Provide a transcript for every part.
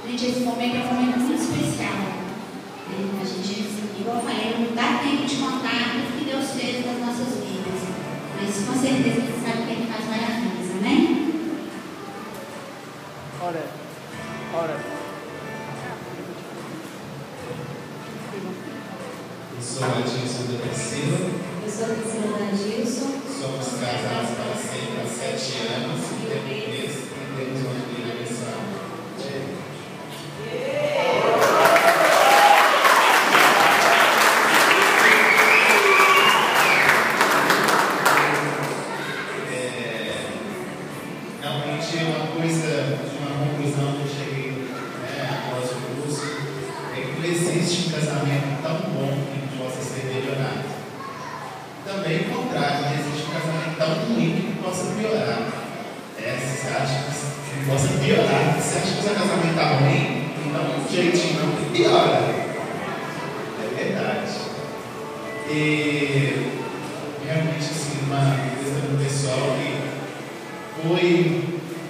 Gente, esse momento é um momento muito especial. A gente, igual eu falei, não dá tempo de contar tudo que Deus fez nas nossas vidas. Mas com certeza Ele sabe que Ele faz maravilhas, amém? Ora. Eu sou Adilson da Priscila. Eu sou a Priscila da Adilson. Somos casados para sempre há 7 anos e temos uma filha abençoada. Realmente uma conclusão que eu cheguei após o curso é que não existe um casamento tão bom que possa ser melhorado. Também o contrário, não existe um casamento tão ruim que possa piorar. Você acha que possa piorar? Você acha que o seu casamento está ruim? Então, um jeitinho não que piora. É verdade. E realmente, assim, uma coisa do pessoal que foi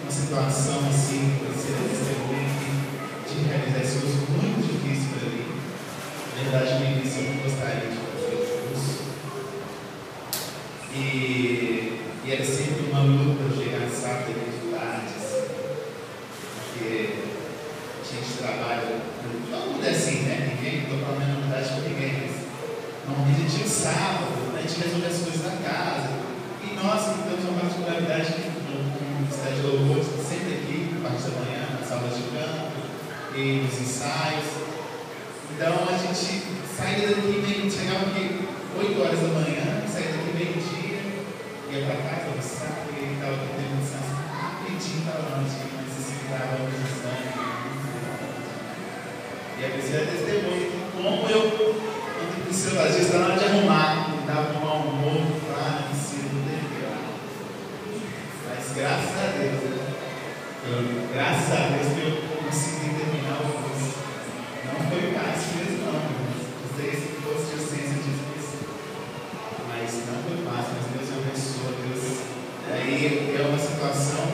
uma situação assim, para ser de realizar esse curso muito difícil para mim. Na verdade, no início eu não gostaria de fazer o curso. E era sempre uma luta chegar sábado e tardes, porque a gente trabalha, todo mundo é assim, né? Ninguém, não estou falando a novidade para ninguém, mas normalmente a gente tinha o sábado, a gente resolve as coisas da casa. E nós que temos uma particularidade que no Ministério de Louvor, sempre aqui, na parte da manhã, nas salas de canto e nos ensaios. Então a gente saía daqui, chegava aqui 8 horas da manhã, saía daqui meio-dia, ia para casa, almoçar, e estava com tempo de descanso rapidinho, estava longe, mas assim, estava uma posição. E a Priscila é testemunha que como eu, quando a Priscila às vezes está na hora de arrumar, dava um almoço lá na piscina, não teve lá. Mas graças a Deus, graças a Deus que eu consegui terminar o curso. Não foi fácil mesmo, não. Não sei se fosse de ciência difícil. Mas não foi fácil, mas Deus me abençoa, Deus. Aí é uma situação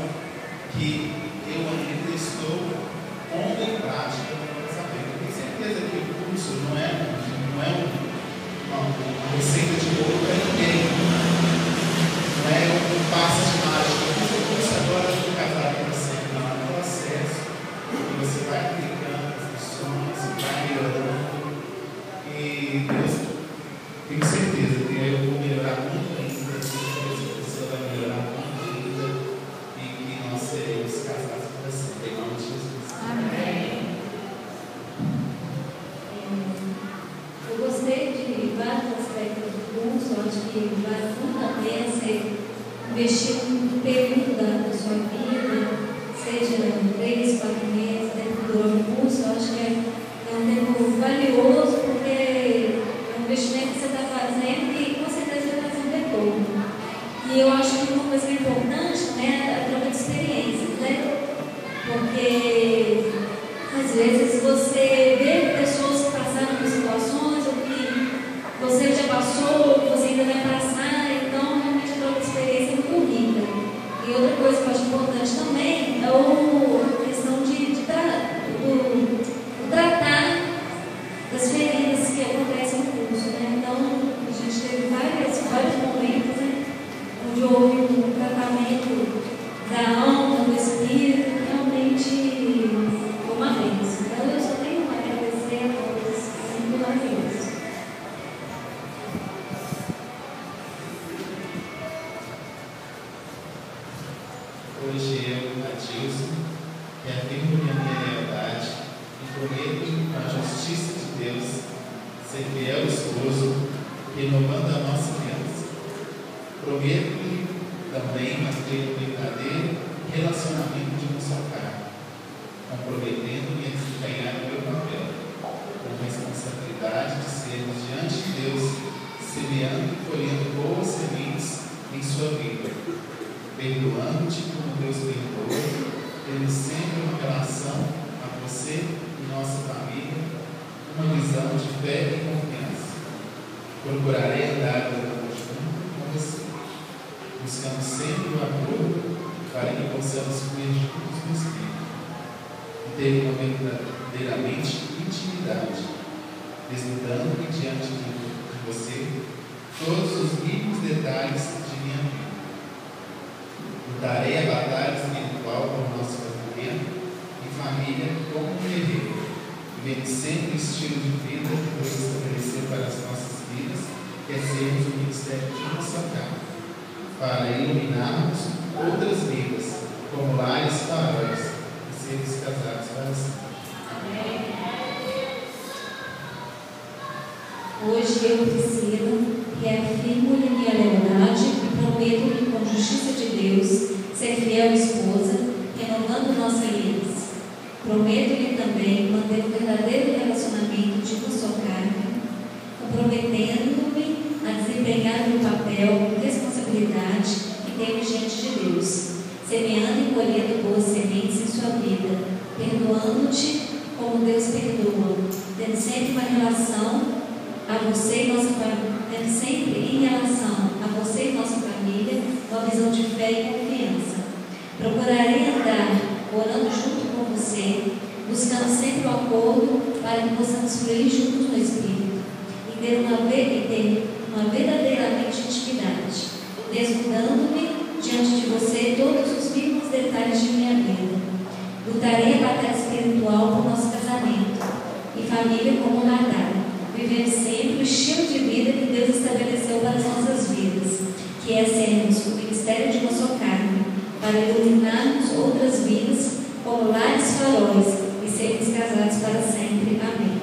que eu ainda estou pondo em prática no meu casamento. Eu tenho certeza que o curso não é uma receita de bolo para ninguém. Não é um passo de mágica. Eu fiz o curso agora do casado para sempre. Não é um processo que você vai aplicando as funções, vai melhorando. E Deus, tenho certeza que eu vou melhorar muito ainda. Você vai melhorar muito ainda. E que nós seremos casados para sempre. Em nome de Jesus. Amém. Eu gostei de vários aspectos do curso. Eu acho que vale muito a pena você investir um período da sua vida, seja 3, 4 meses, dentro do curso. Eu acho que é um tempo valioso, porque é um investimento que você está fazendo e com certeza vai fazer um retorno. E eu acho que uma coisa importante, né, é a troca de experiências, né? Porque às vezes você vê pessoas que passaram por situações ou que você já passou, ou que você ainda vai passar, então realmente a troca de experiência é muito rica. E outra coisa que eu acho importante também é a questão de tratar das feridas que acontecem no curso, né? Então a gente teve vários momentos, né, onde houve um tratamento da alma, do espírito, que realmente foi uma bênção. Então eu só tenho a agradecer a todos, é muito maravilhoso. Hoje eu, Adilson, reafirmo minha lealdade e prometo, com a justiça de Deus, ser fiel esposo, renovando a nossa aliança. Prometo também manter o verdadeiro relacionamento de uma só carne, comprometendo-me a desempenhar o meu papel, com responsabilidade de sermos diante de Deus, semeando e colhendo boas sementes em sua vida, perdoando-te como Deus perdoa, tendo sempre uma relação a você e nossa família, uma visão de fé e confiança. Procurarei andar junto com você, buscando sempre o acordo para que possamos fluir juntos no Espírito. ter uma verdadeiramente intimidade, desnudando-me diante de você todos os mínimos detalhes de minha vida. Lutarei a batalha espiritual por nosso casamento e família como um guerreiro, vencendo o estilo de vida que Deus estabeleceu para as nossas vidas, que é sermos o ministério de uma só carne, para iluminarmos outras vidas, como lares faróis, e sermos casados para sempre. Hoje eu, Priscila, reafirmo-lhe minha lealdade e prometo-lhe com justiça de Deus ser fiel esposa, renovando nossa aliança. Prometo-lhe também manter um verdadeiro relacionamento de uma só carne, comprometendo-me a desempenhar o papel com responsabilidade que tenho diante de Deus, semeando e colhendo boas sementes em sua vida, perdoando-te como Deus perdoa, tendo sempre uma relação a você e nossa família, tendo sempre em relação a você e nossa família uma visão de fé e confiança. Procurarei andar orando junto com você, buscando sempre o acordo para que possamos fluir juntos no Espírito e ter uma verdadeiramente intimidade, desnudando-me diante de você todos os mínimos detalhes de minha vida. Lutarei a batalha espiritual por nosso casamento e família como radar, vivendo sempre o estilo de vida que Deus estabeleceu para as nossas vidas, que é sermos o ministério de uma só carne, para iluminarmos outras vidas como lares faróis e sermos casados para sempre. Amém.